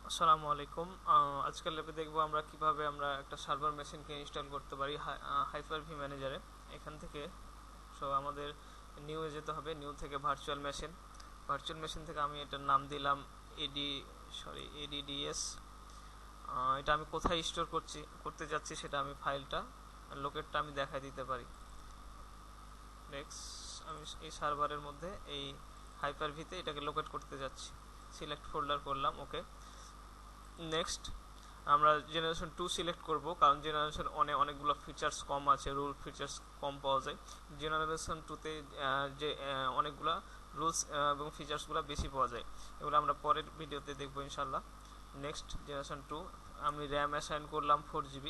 আসসালামু আলাইকুম। আজকের ল্যাবে দেখবো আমরা কিভাবে আমরা একটা সার্ভার মেশিনকে ইনস্টল করতে পারি হাইপার-ভি ম্যানেজারে। এখান থেকে আমাদের নিউ এ যেতে হবে। নিউ থেকে ভার্চুয়াল মেশিন থেকে আমি এটার নাম দিলাম এডিডিএস। এটা আমি কোথায় স্টোর করতে যাচ্ছি সেটা আমি ফাইলটা লোকেটটা আমি দেখাই দিতে পারি। নেক্সট, আমি এই সার্ভারের মধ্যে এই হাইপার-ভিতে এটাকে লোকেট করতে যাচ্ছি। সিলেক্ট ফোল্ডার করলাম, ওকে। নেক্সট, আমরা জেনারেশন 2 সিলেক্ট করব, কারণ জেনারেশন অনেকগুলো ফিচার্স কম আছে, রুল ফিচার্স কম পাওয়া যায়। জেনারেশন 2তে যে অনেকগুলো রুলস এবং ফিচার্সগুলো বেশি পাওয়া যায়। এগুলো আমরা পরের ভিডিওতে দেখবো ইনশাল্লাহ। নেক্সট, জেনারেশন 2, আমি র্যাম অ্যাসাইন করলাম 4 GB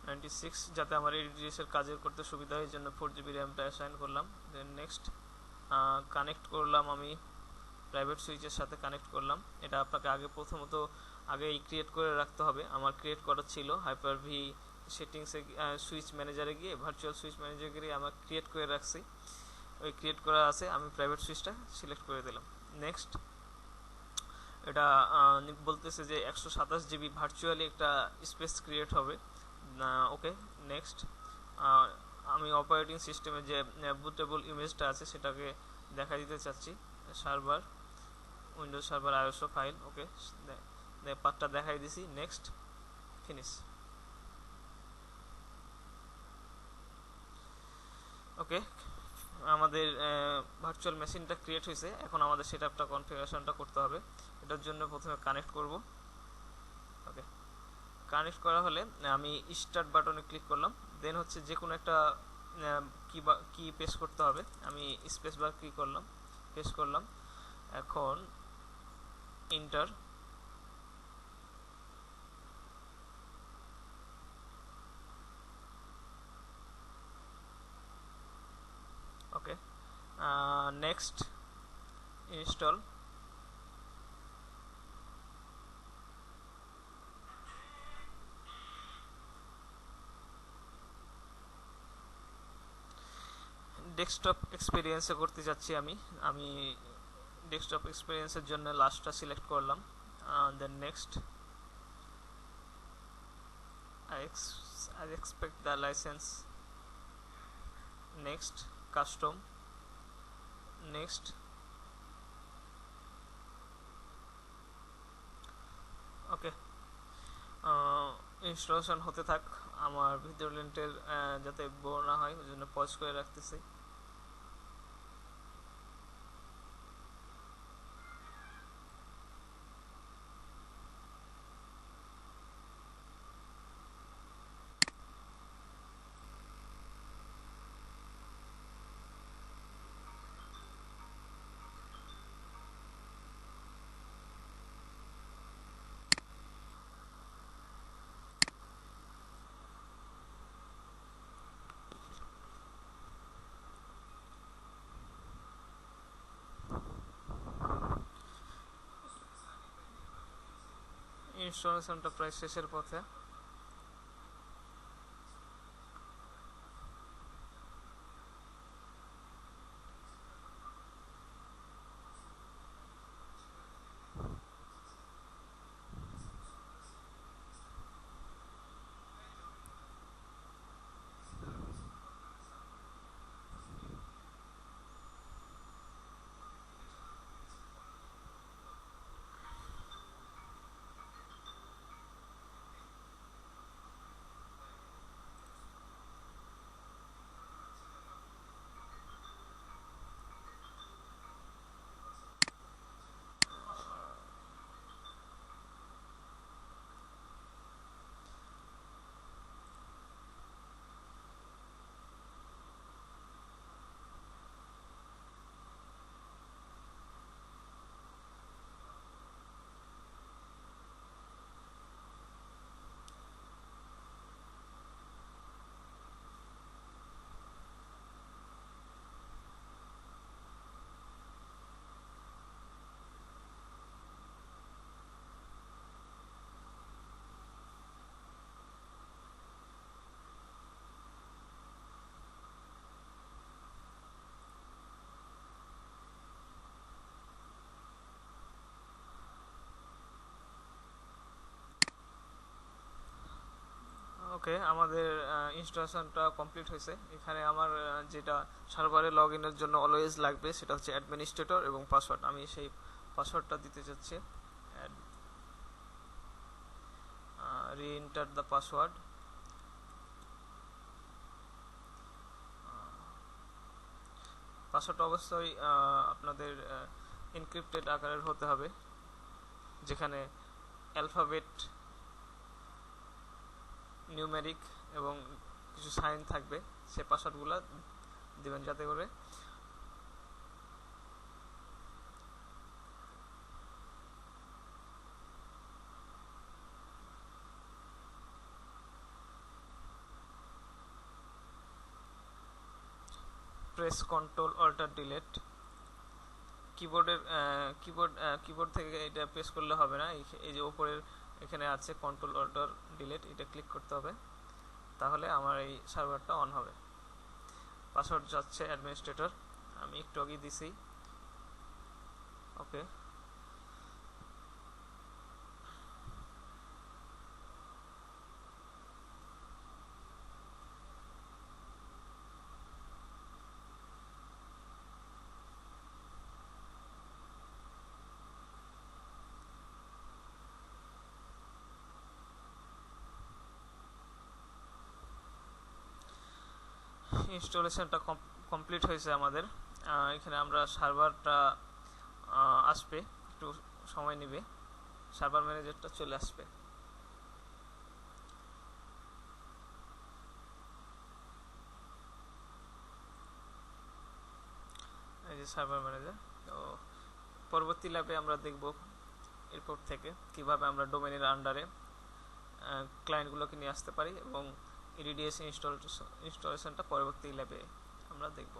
96, যাতে আমার এডিডিএস এর কাজের করতে সুবিধা হয়, এই জন্য 4 GB র্যামটা অ্যাসাইন করলাম। দেন নেক্সট, কানেক্ট করলাম, আমি প্রাইভেট সুইচের সাথে কানেক্ট করলাম। এটা আপনাকে প্রথমত আগেই ক্রিয়েট করে রাখতে হবে। আমার ক্রিয়েট করা ছিল হাইপার-ভি সেটিংসে, সুইচ ম্যানেজারে গিয়ে, ভার্চুয়াল সুইচ ম্যানেজারে গিয়ে আমার ক্রিয়েট করে রাখছি, ওই ক্রিয়েট করা আছে। আমি প্রাইভেট সুইচটা সিলেক্ট করে দিলাম। নেক্সট, এটা বলতেছে যে 127 GB ভার্চুয়ালি একটা স্পেস ক্রিয়েট হবে, ওকে। নেক্সট, আমি অপারেটিং সিস্টেমে যে বুটেবল ইমেজটা আছে সেটাকে দেখা দিতে চাচ্ছি। Server, Windows server ISO file, okay, পাথটা দেখাই দিছি। Next, finish, okay. আমাদের ভার্চুয়াল মেশিনটা ক্রিয়েট হয়েছে। এখন আমাদের সেটআপটা কনফিগারেশনটা করতে হবে। এটার জন্য প্রথমে কানেক্ট করব, ওকে। কানেক্ট করা হলে আমি স্টার্ট বাটনে ক্লিক করলাম। দেন হচ্ছে যে কোনো একটা কি পেস্ট করতে হবে। আমি স্পেস বার কি করলাম, পেস্ট করলাম। এখন enter, okay. Next, install, desktop এক্সপিরিয়েন্সে করতে যাচ্ছি। আমি ডেস্কটপ এক্সপিরিয়েন্সের জন্য লাস্টটা সিলেক্ট করলাম। Then next, I expect the license. Next, custom. Next, okay. Installation হতে থাক। আমার ভিডিও লিঙ্কের যাতে বোর না হয় ওই জন্য পজ করে রাখতেছি। ইনস্টলেশনটা প্রায় শেষের পথে। ওকে, আমাদের ইনস্টলেশনটা কমপ্লিট হয়েছে। এখানে আমার যেটা সার্ভারে লগ ইনের জন্য অলওয়েজ লাগবে সেটা হচ্ছে অ্যাডমিনিস্ট্রেটর এবং পাসওয়ার্ড। আমি সেই পাসওয়ার্ডটা দিতে চাচ্ছি। রি-এন্টার দ্য পাসওয়ার্ড। পাসওয়ার্ড অবশ্যই আপনাদের এনক্রিপ্টেড আকারের হতে হবে, যেখানে অ্যালফাবেট, নিউমেরিক এবং কিছু সাইন থাকবে। সে পাসওয়ার্ডগুলো দিবেন যাতে করে press control alter delete. Keyboard থেকে এটা প্রেস করলে হবে না, এই যে উপরের এখানে আছে কন্ট্রোল অল্টার ডিলিট, এটা ক্লিক করতে হবে, তাহলে আমার এই সার্ভারটা অন হবে। পাসওয়ার্ড যাচ্ছে অ্যাডমিনিস্ট্রেটর, আমি একটু আগে দিছি। ওকে, ইনস্টলেশনটা কমপ্লিট হয়েছে আমাদের। এখানে আমরা সার্ভারটা আসবে, একটু সময় নেবে, সার্ভার ম্যানেজারটা চলে আসবে। এই যে সার্ভার ম্যানেজার। তো পরবর্তী ল্যাবে আমরা দেখব এরপর থেকে কিভাবে আমরা ডোমেনের আন্ডারে ক্লায়েন্টগুলোকে নিয়ে আসতে পারি, এবং ইডিডিএস ইনস্টলেশনটা পরবর্তী ল্যাবে আমরা দেখব।